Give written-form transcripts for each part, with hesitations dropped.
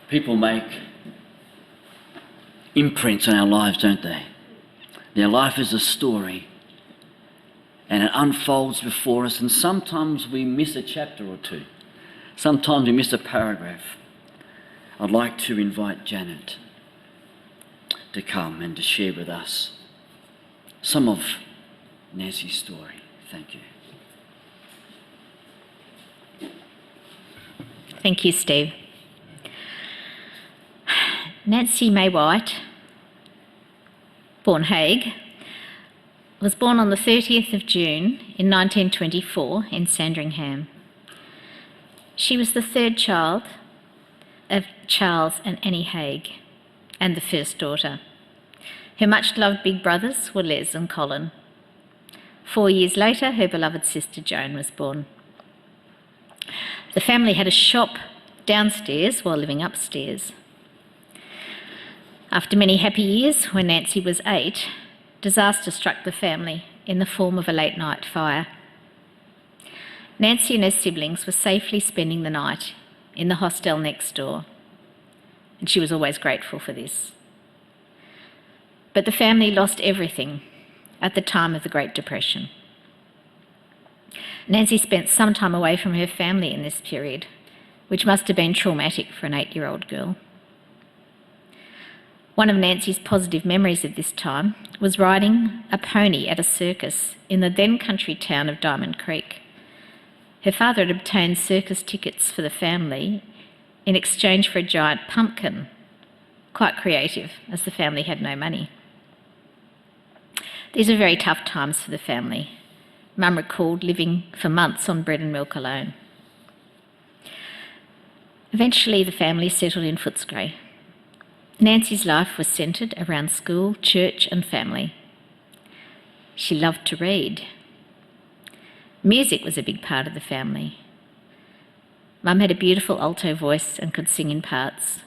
People make imprints on our lives, don't they? Their life is a story, and it unfolds before us, and sometimes we miss a chapter or two. Sometimes we miss a paragraph. I'd like to invite Janet to come and to share with us some of Nancy's story. Thank you. Thank you, Steve. Nancy May White, born Haig, was born on the 30th of June in 1924 in Sandringham. She was the third child of Charles and Annie Haig, and the first daughter. Her much-loved big brothers were Les and Colin. 4 years later, her beloved sister Joan was born. The family had a shop downstairs while living upstairs. After many happy years, when Nancy was 8, disaster struck the family in the form of a late-night fire. Nancy and her siblings were safely spending the night in the hostel next door, and she was always grateful for this. But the family lost everything at the time of the Great Depression. Nancy spent some time away from her family in this period, which must have been traumatic for an 8-year-old girl. One of Nancy's positive memories of this time was riding a pony at a circus in the then country town of Diamond Creek. Her father had obtained circus tickets for the family in exchange for a giant pumpkin. Quite creative, as the family had no money. These were very tough times for the family. Mum recalled living for months on bread and milk alone. Eventually, the family settled in Footscray. Nancy's life was centred around school, church and family. She loved to read. Music was a big part of the family. Mum had a beautiful alto voice and could sing in parts.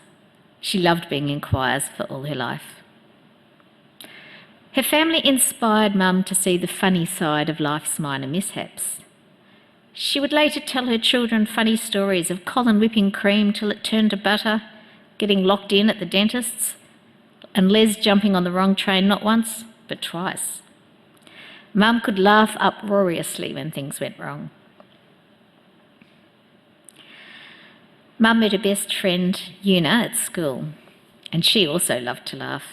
She loved being in choirs for all her life. Her family inspired Mum to see the funny side of life's minor mishaps. She would later tell her children funny stories of Colin whipping cream till it turned to butter, getting locked in at the dentist's, and Les jumping on the wrong train not once, but twice. Mum could laugh uproariously when things went wrong. Mum met her best friend, Una, at school, and she also loved to laugh.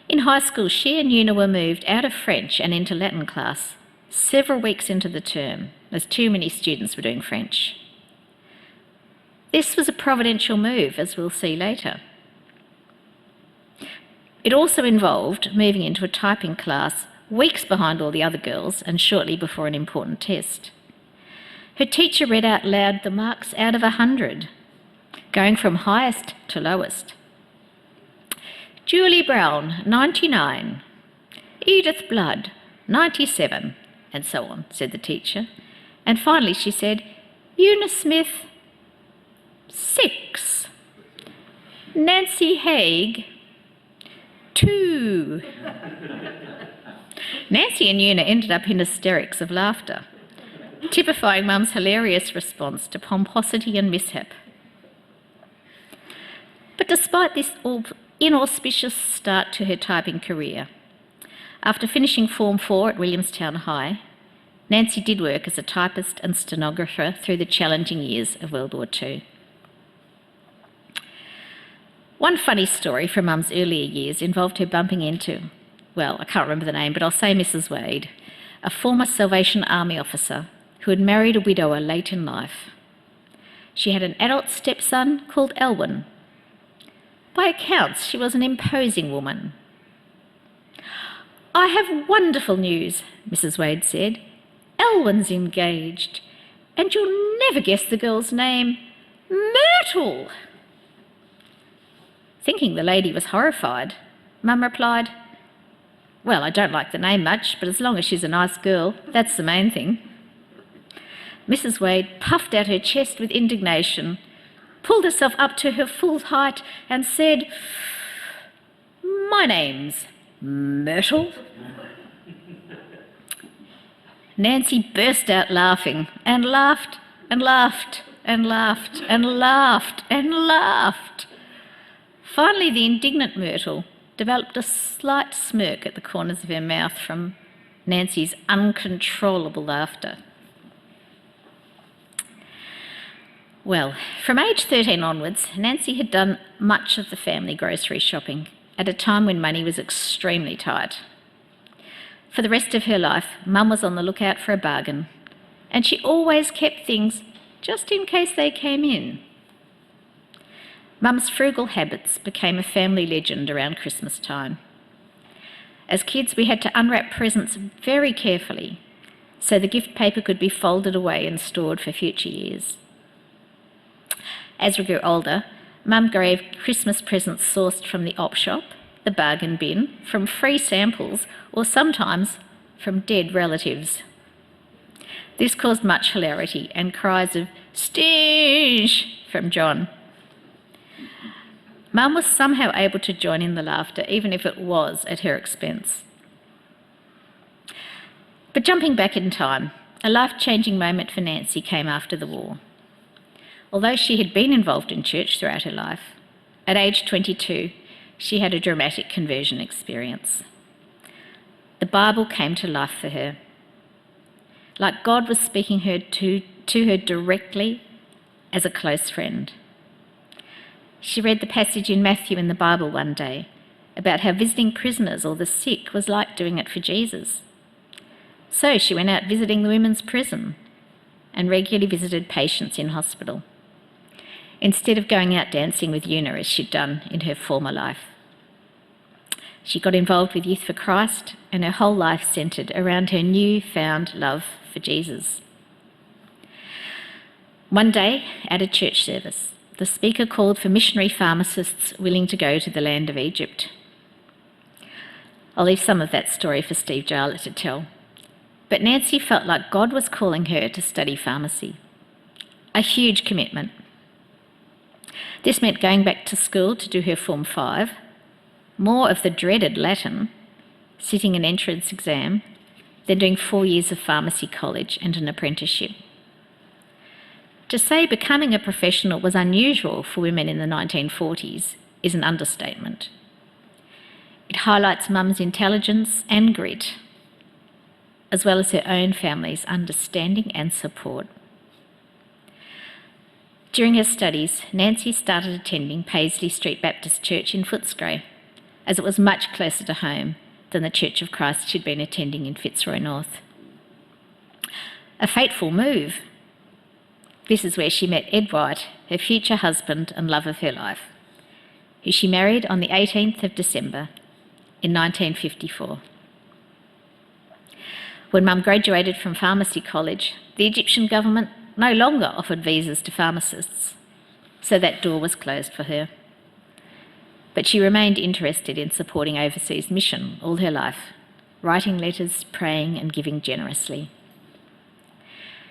In high school, she and Una were moved out of French and into Latin class several weeks into the term, as too many students were doing French. This was a providential move, as we'll see later. It also involved moving into a typing class weeks behind all the other girls and shortly before an important test. Her teacher read out loud the marks out of 100, going from highest to lowest. Julie Brown, 99. Edith Blood, 97, and so on, said the teacher. And finally she said, Una Smith, 6. Nancy Haig, 2. Nancy and Una ended up in hysterics of laughter, typifying Mum's hilarious response to pomposity and mishap. But despite this inauspicious start to her typing career, after finishing Form 4 at Williamstown High, Nancy did work as a typist and stenographer through the challenging years of World War II. One funny story from Mum's earlier years involved her bumping into, well, I can't remember the name, but I'll say Mrs. Wade, a former Salvation Army officer who had married a widower late in life. She had an adult stepson called Elwyn. By accounts, she was an imposing woman. I have wonderful news, Mrs. Wade said. Elwyn's engaged, and you'll never guess the girl's name. Myrtle! Thinking the lady was horrified, Mum replied, well, I don't like the name much, but as long as she's a nice girl, that's the main thing. Mrs. Wade puffed out her chest with indignation, pulled herself up to her full height and said, my name's Myrtle. Nancy burst out laughing and laughed and laughed and laughed and laughed and laughed. Finally, the indignant Myrtle developed a slight smirk at the corners of her mouth from Nancy's uncontrollable laughter. Well, from age 13 onwards, Nancy had done much of the family grocery shopping at a time when money was extremely tight. For the rest of her life, Mum was on the lookout for a bargain, and she always kept things just in case they came in. Mum's frugal habits became a family legend around Christmas time. As kids, we had to unwrap presents very carefully so the gift paper could be folded away and stored for future years. As we grew older, Mum gave Christmas presents sourced from the op shop, the bargain bin, from free samples, or sometimes from dead relatives. This caused much hilarity and cries of "Stoosh" from John. Mum was somehow able to join in the laughter, even if it was at her expense. But jumping back in time, a life-changing moment for Nancy came after the war. Although she had been involved in church throughout her life, at age 22, she had a dramatic conversion experience. The Bible came to life for her. Like God was speaking to her directly as a close friend. She read the passage in Matthew in the Bible one day about how visiting prisoners or the sick was like doing it for Jesus. So she went out visiting the women's prison and regularly visited patients in hospital, instead of going out dancing with Una as she'd done in her former life. She got involved with Youth for Christ, and her whole life centred around her newfound love for Jesus. One day, at a church service, the speaker called for missionary pharmacists willing to go to the land of Egypt. I'll leave some of that story for Steve Jarlett to tell, but Nancy felt like God was calling her to study pharmacy. A huge commitment. This meant going back to school to do her Form 5, more of the dreaded Latin, sitting an entrance exam, then doing 4 years of pharmacy college and an apprenticeship. To say becoming a professional was unusual for women in the 1940s is an understatement. It highlights Mum's intelligence and grit, as well as her own family's understanding and support. During her studies, Nancy started attending Paisley Street Baptist Church in Footscray, as it was much closer to home than the Church of Christ she'd been attending in Fitzroy North. A fateful move. This is where she met Ed White, her future husband and love of her life, who she married on the 18th of December in 1954. When Mum graduated from pharmacy college, the Egyptian government no longer offered visas to pharmacists, so that door was closed for her. But she remained interested in supporting overseas mission all her life, writing letters, praying and giving generously.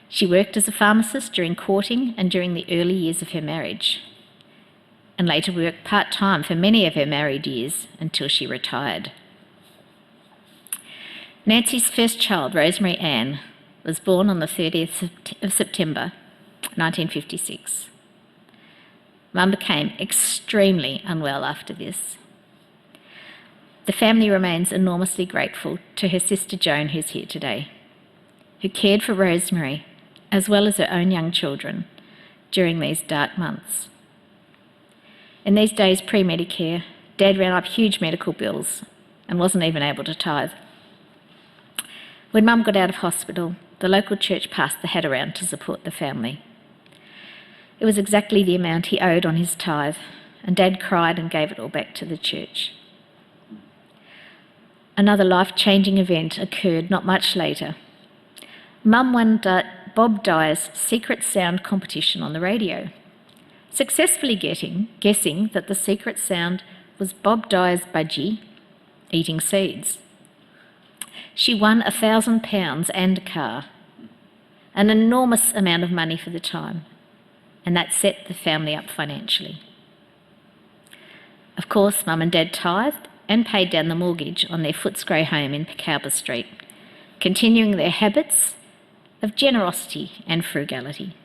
She worked as a pharmacist during courting and during the early years of her marriage, and later worked part-time for many of her married years until she retired. Nancy's first child, Rosemary Ann, was born on the 30th of September 1956. Mum became extremely unwell after this. The family remains enormously grateful to her sister Joan, who's here today, who cared for Rosemary as well as her own young children during these dark months. In these days pre-Medicare, Dad ran up huge medical bills and wasn't even able to tithe. When Mum got out of hospital, the local church passed the hat around to support the family. It was exactly the amount he owed on his tithe, and Dad cried and gave it all back to the church. Another life-changing event occurred not much later. Mum won Bob Dyer's secret sound competition on the radio, successfully guessing that the secret sound was Bob Dyer's budgie eating seeds. She won £1,000 and a car, an enormous amount of money for the time, and that set the family up financially. Of course, Mum and Dad tithed and paid down the mortgage on their Footscray home in Pecalba Street, continuing their habits of generosity and frugality.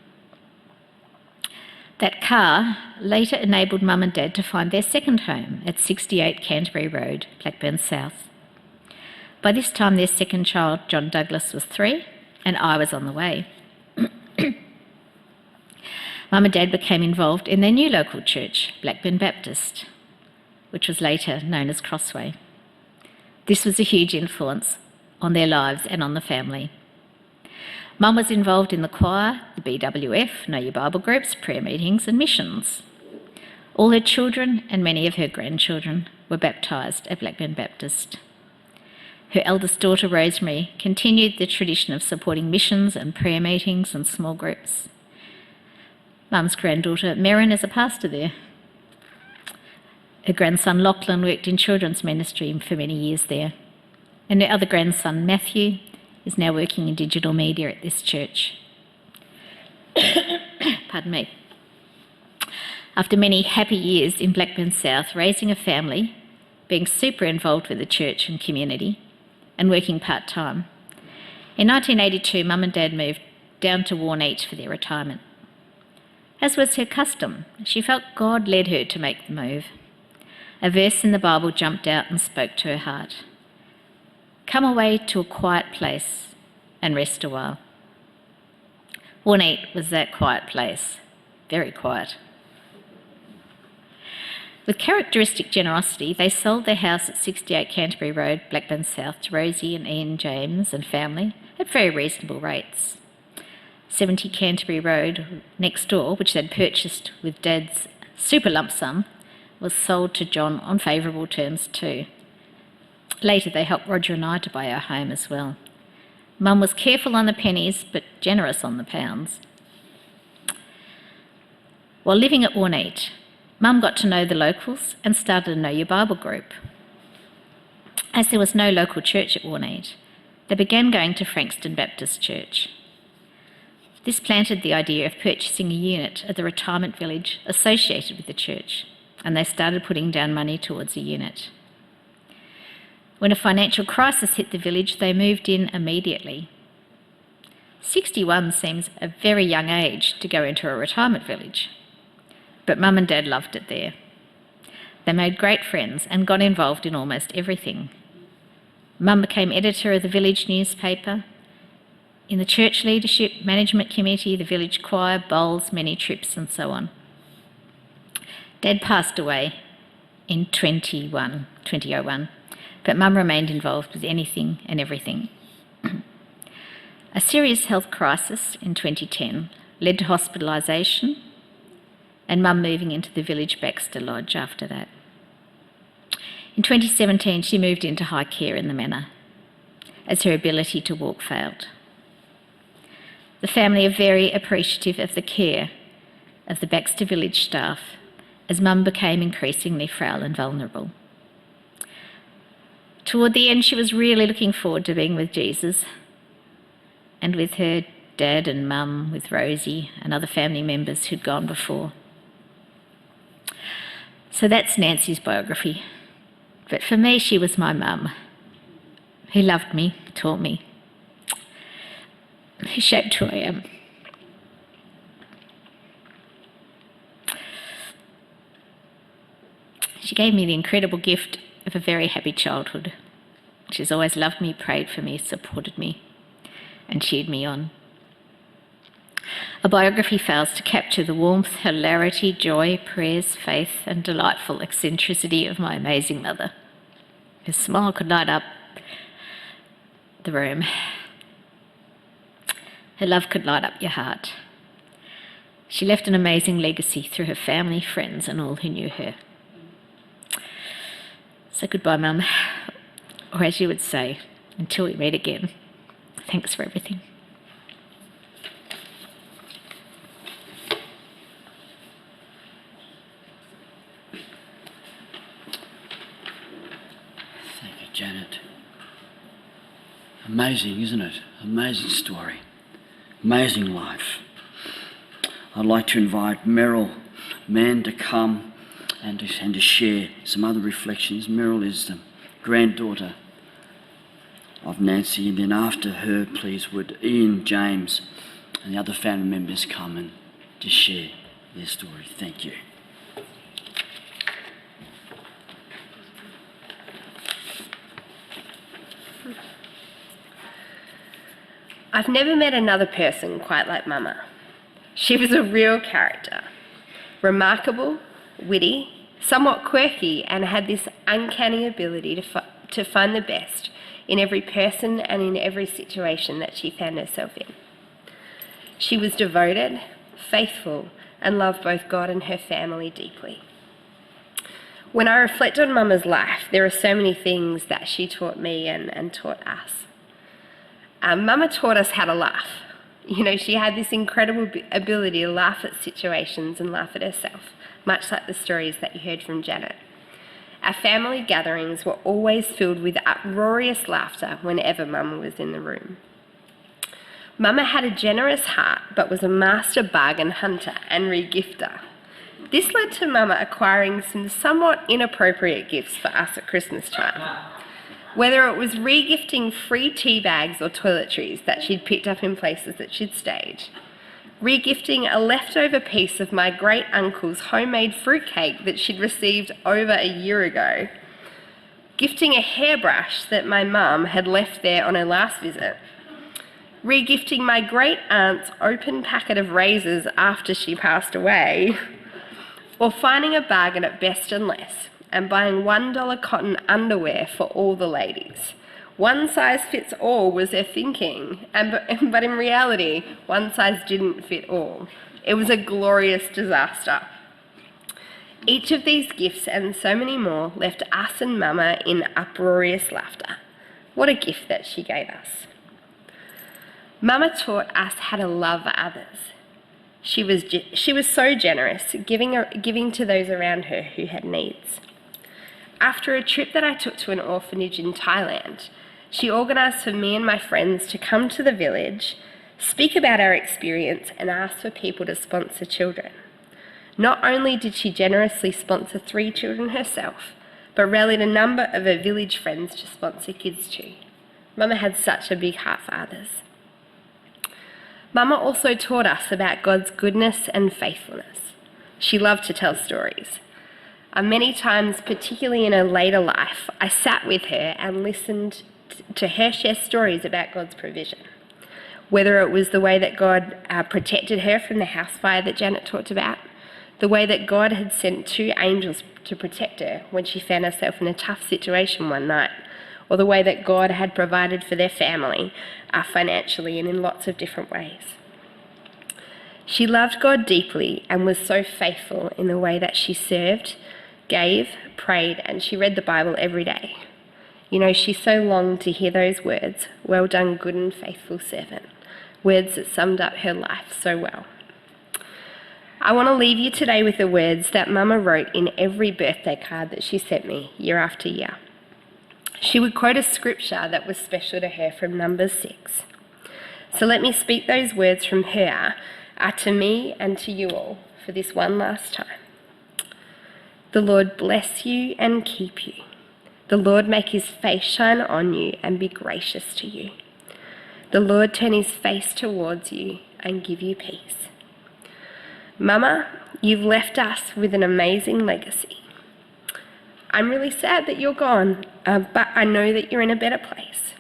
That car later enabled Mum and Dad to find their second home at 68 Canterbury Road, Blackburn South. By this time, their second child, John Douglas, was 3, and I was on the way. Mum and Dad became involved in their new local church, Blackburn Baptist, which was later known as Crossway. This was a huge influence on their lives and on the family. Mum was involved in the choir, the BWF, Know Your Bible groups, prayer meetings and missions. All her children and many of her grandchildren were baptised at Blackburn Baptist. Her eldest daughter, Rosemary, continued the tradition of supporting missions and prayer meetings and small groups. Mum's granddaughter, Merrin, is a pastor there. Her grandson, Lachlan, worked in children's ministry for many years there. And her other grandson, Matthew, is now working in digital media at this church. Pardon me. After many happy years in Blackburn South, raising a family, being super involved with the church and community, and working part-time, in 1982, Mum and Dad moved down to Warneat for their retirement. As was her custom, she felt God led her to make the move. A verse in the Bible jumped out and spoke to her heart. Come away to a quiet place and rest a while. Warneat was that quiet place, very quiet. With characteristic generosity, they sold their house at 68 Canterbury Road, Blackburn South, to Rosie and Ian James and family at very reasonable rates. 70 Canterbury Road next door, which they'd purchased with Dad's super lump sum, was sold to John on favourable terms too. Later they helped Roger and I to buy our home as well. Mum was careful on the pennies but generous on the pounds. While living at Warneat, Mum got to know the locals and started a Know Your Bible group. As there was no local church at Warneat, they began going to Frankston Baptist Church. This planted the idea of purchasing a unit at the retirement village associated with the church, and they started putting down money towards a unit. When a financial crisis hit the village, they moved in immediately. 61 seems a very young age to go into a retirement village, but Mum and Dad loved it there. They made great friends and got involved in almost everything. Mum became editor of the village newspaper, in the church leadership, management committee, the village choir, bowls, many trips and so on. Dad passed away in 2001, but Mum remained involved with anything and everything. A serious health crisis in 2010 led to hospitalisation and Mum moving into the village Baxter Lodge after that. In 2017, she moved into high care in the manor as her ability to walk failed. The family are very appreciative of the care of the Baxter village staff as Mum became increasingly frail and vulnerable. Toward the end, she was really looking forward to being with Jesus and with her dad and Mum, with Rosie and other family members who'd gone before. So that's Nancy's biography. But for me, she was my mum, who loved me, taught me, who shaped who I am. She gave me the incredible gift of a very happy childhood. She's always loved me, prayed for me, supported me, and cheered me on. A biography fails to capture the warmth, hilarity, joy, prayers, faith, and delightful eccentricity of my amazing mother. Her smile could light up the room. Her love could light up your heart. She left an amazing legacy through her family, friends, and all who knew her. So goodbye, Mum. Or as you would say, until we meet again. Thanks for everything. Thank you, Janet. Amazing, isn't it? Amazing story. Amazing life. I'd like to invite Meryl Mann to come and to share some other reflections. Meryl is the granddaughter of Nancy, and then after her, please, would Ian, James and the other family members come and just share. their story. Thank you. I've never met another person quite like Mama. She was a real character. Remarkable, witty, somewhat quirky, and had this uncanny ability to find the best in every person and in every situation that she found herself in. She was devoted, faithful, and loved both God and her family deeply. When I reflect on Mama's life, there are so many things that she taught me and taught us. Mama taught us how to laugh. You know, she had this incredible ability to laugh at situations and laugh at herself, much like the stories that you heard from Janet. Our family gatherings were always filled with uproarious laughter whenever Mama was in the room. Mama had a generous heart, but was a master bargain hunter and regifter. This led to Mama acquiring some somewhat inappropriate gifts for us at Christmas time. Whether it was regifting free tea bags or toiletries that she'd picked up in places that she'd stayed, regifting a leftover piece of my great uncle's homemade fruitcake that she'd received over a year ago, gifting a hairbrush that my mum had left there on her last visit, regifting my great aunt's open packet of razors after she passed away, or finding a bargain at Best and Less and buying $1 cotton underwear for all the ladies. One size fits all was their thinking, but in reality, one size didn't fit all. It was a glorious disaster. Each of these gifts and so many more left us and Mama in uproarious laughter. What a gift that she gave us. Mama taught us how to love others. She was so generous, giving to those around her who had needs. After a trip that I took to an orphanage in Thailand, she organised for me and my friends to come to the village, speak about our experience, and ask for people to sponsor children. Not only did she generously sponsor 3 children herself, but rallied a number of her village friends to sponsor kids too. Mama had such a big heart for others. Mama also taught us about God's goodness and faithfulness. She loved to tell stories. Many times, particularly in her later life, I sat with her and listened to her share stories about God's provision. Whether it was the way that God protected her from the house fire that Janet talked about, the way that God had sent 2 angels to protect her when she found herself in a tough situation one night, or the way that God had provided for their family financially and in lots of different ways. She loved God deeply and was so faithful in the way that she served, gave, prayed, and she read the Bible every day. You know, she so longed to hear those words, "Well done, good and faithful servant," words that summed up her life so well. I want to leave you today with the words that Mama wrote in every birthday card that she sent me year after year. She would quote a scripture that was special to her from Numbers 6. So let me speak those words from her to me and to you all for this one last time. The Lord bless you and keep you. The Lord make his face shine on you and be gracious to you. The Lord turn his face towards you and give you peace. Mama, you've left us with an amazing legacy. I'm really sad that you're gone, but I know that you're in a better place.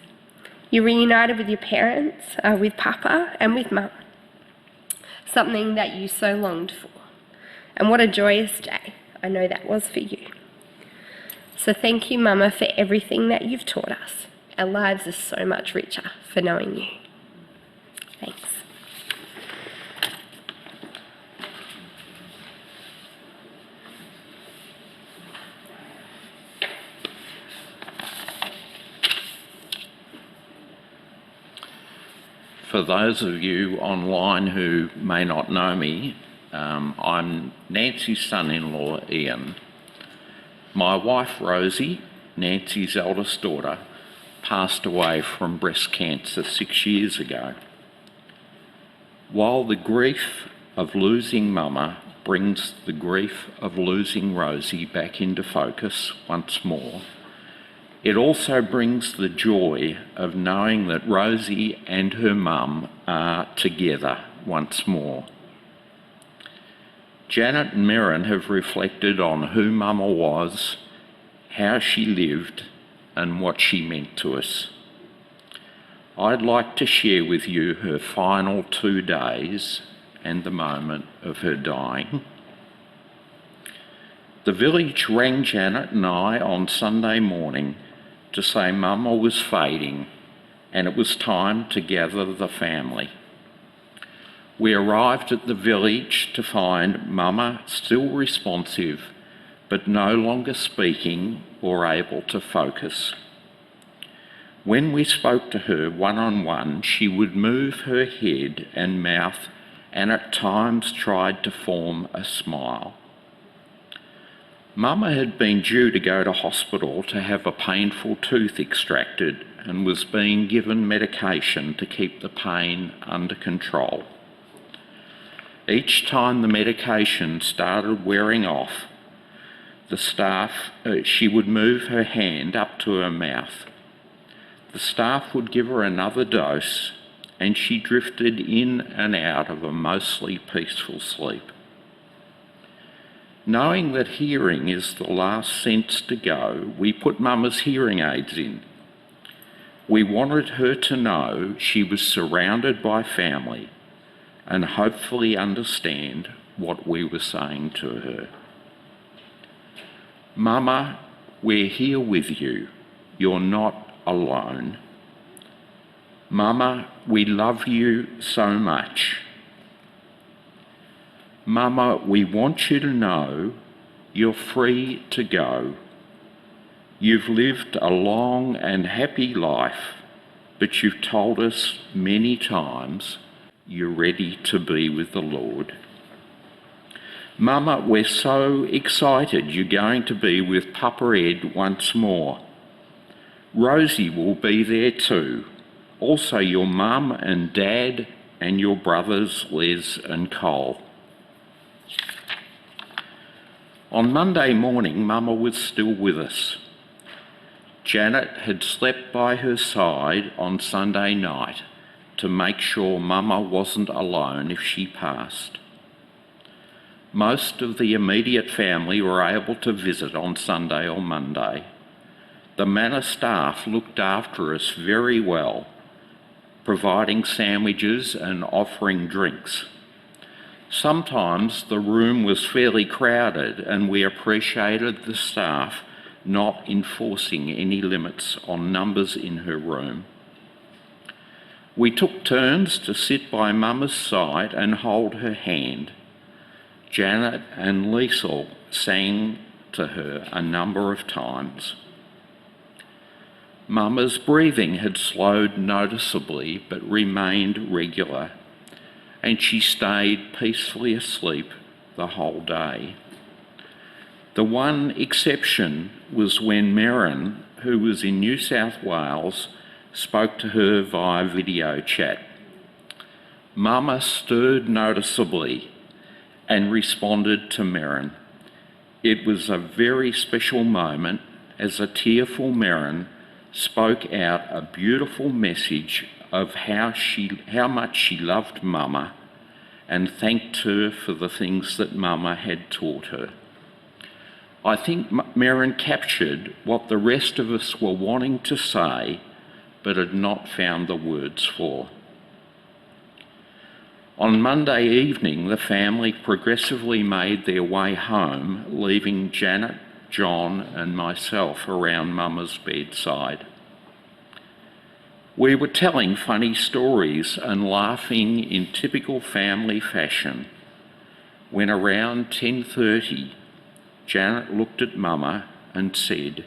You're reunited with your parents, with Papa and with Mum. Something that you so longed for. And what a joyous day I know that was for you. So thank you, Mama, for everything that you've taught us. Our lives are so much richer for knowing you. Thanks. For those of you online who may not know me, I'm Nancy's son-in-law, Ian. My wife, Rosie, Nancy's eldest daughter, passed away from breast cancer 6 years ago. While the grief of losing Mama brings the grief of losing Rosie back into focus once more, it also brings the joy of knowing that Rosie and her mum are together once more. Janet and Merrin have reflected on who Mama was, how she lived, and what she meant to us. I'd like to share with you her final 2 days and the moment of her dying. The village rang Janet and I on Sunday morning to say Mama was fading and it was time to gather the family. We arrived at the village to find Mama still responsive, but no longer speaking or able to focus. When we spoke to her one-on-one, she would move her head and mouth and at times tried to form a smile. Mama had been due to go to hospital to have a painful tooth extracted and was being given medication to keep the pain under control. Each time the medication started wearing off, she would move her hand up to her mouth. The staff would give her another dose and she drifted in and out of a mostly peaceful sleep. Knowing that hearing is the last sense to go, we put Mama's hearing aids in. We wanted her to know she was surrounded by family and hopefully understand what we were saying to her. Mama, we're here with you. You're not alone. Mama, we love you so much. Mama, we want you to know you're free to go. You've lived a long and happy life, but you've told us many times you're ready to be with the Lord. Mama, we're so excited you're going to be with Papa Ed once more. Rosie will be there too. Also your mum and dad and your brothers Les and Cole. On Monday morning, Mama was still with us. Janet had slept by her side on Sunday night to make sure Mama wasn't alone if she passed. Most of the immediate family were able to visit on Sunday or Monday. The manor staff looked after us very well, providing sandwiches and offering drinks. Sometimes the room was fairly crowded and we appreciated the staff not enforcing any limits on numbers in her room. We took turns to sit by Mama's side and hold her hand. Janet and Liesl sang to her a number of times. Mama's breathing had slowed noticeably but remained regular, and she stayed peacefully asleep the whole day. The one exception was when Merrin, who was in New South Wales, spoke to her via video chat. Mama stirred noticeably and responded to Merrin. It was a very special moment as a tearful Merrin spoke out a beautiful message of how much she loved Mama and thanked her for the things that Mama had taught her. I think Merrin captured what the rest of us were wanting to say but had not found the words for. On Monday evening, the family progressively made their way home, leaving Janet, John and myself around Mama's bedside. We were telling funny stories and laughing in typical family fashion when around 10:30, Janet looked at Mama and said,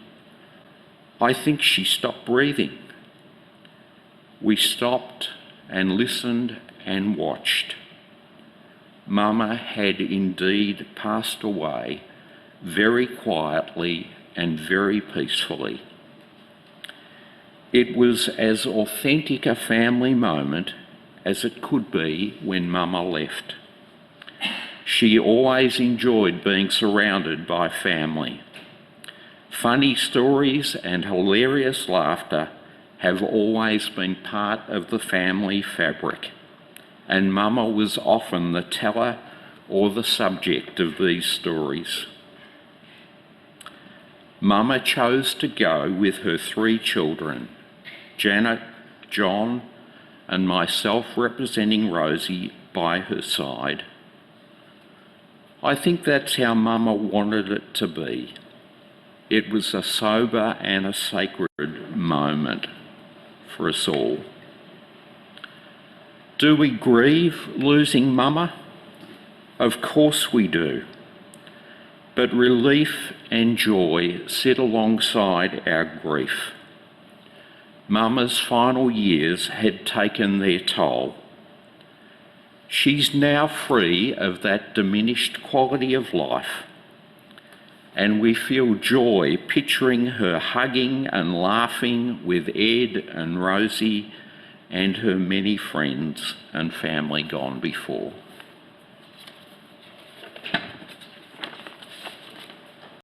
"I think she stopped breathing." We stopped and listened and watched. Mama had indeed passed away very quietly and very peacefully. It was as authentic a family moment as it could be when Mama left. She always enjoyed being surrounded by family. Funny stories and hilarious laughter have always been part of the family fabric, and Mama was often the teller or the subject of these stories. Mama chose to go with her 3 children, Janet, John, and myself representing Rosie by her side. I think that's how Mama wanted it to be. It was a sober and a sacred moment for us all. Do we grieve losing Mama? Of course we do. But relief and joy sit alongside our grief. Mama's final years had taken their toll. She's now free of that diminished quality of life, and we feel joy picturing her hugging and laughing with Ed and Rosie and her many friends and family gone before.